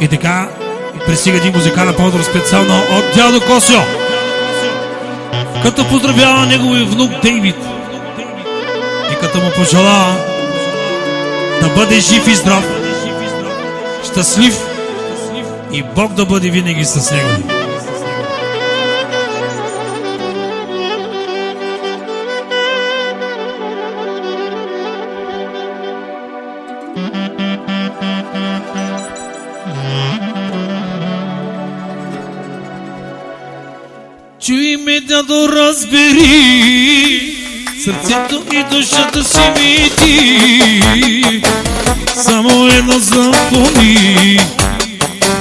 И така пристига един музикален подбор специално от дядо Косьо, като поздравява неговия внук Дейвид и като му пожелава да бъде жив и здрав, щастлив и Бог да бъде винаги с него. Чуй ме, дядо, разбери, сърцето и душата си ми ти. Само едно запомни,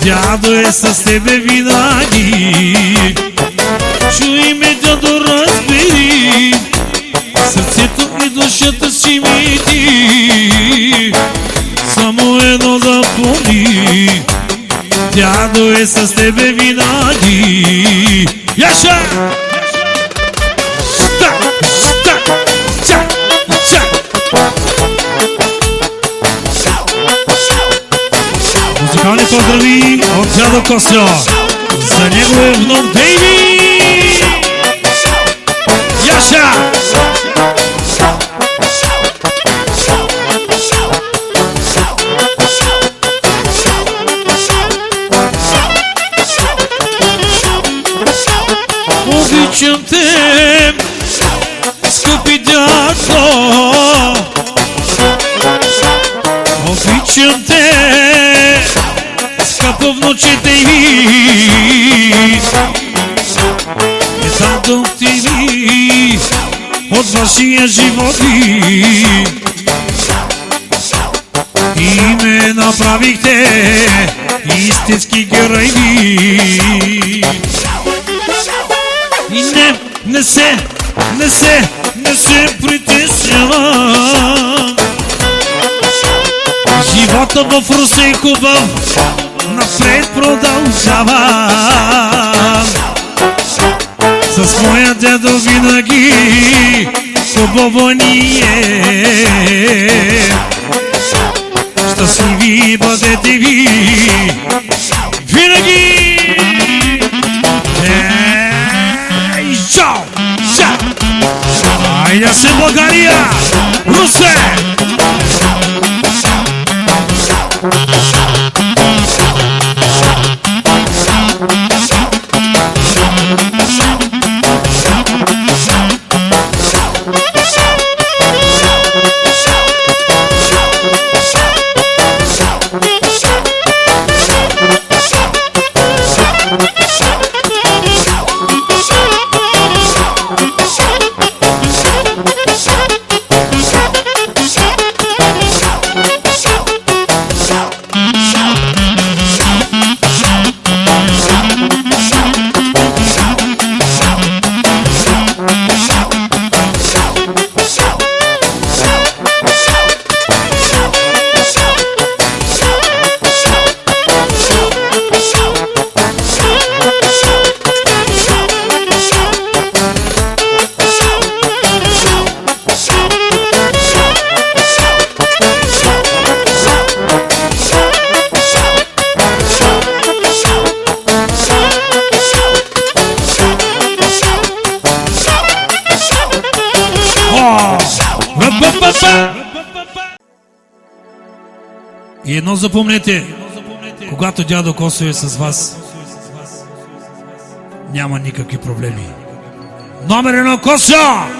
дядо е с тебе винаги. Чуй ме, дядо, разбери, сърцето и душата си ми ти. Само едно запомни, дядо е с тебе винаги. Яша! Музикални поздрави от дядо Косьо за неговия внук Дейви! Яша! Обичам те, скъпи дядо, обичам те, скъпо внуче Дейви. Дадохте ми от вашия живот и ме направихте истински герой. И не се притеснявам. Живота в Русе е хубав, напред продължавам. С моя дядо винаги хубаво ни е. Щастливи бъдете ви винаги. Айде се, България! Русе! И едно запомнете, когато дядо Косьо е с вас, няма никакви проблеми. Номер едно Косьо!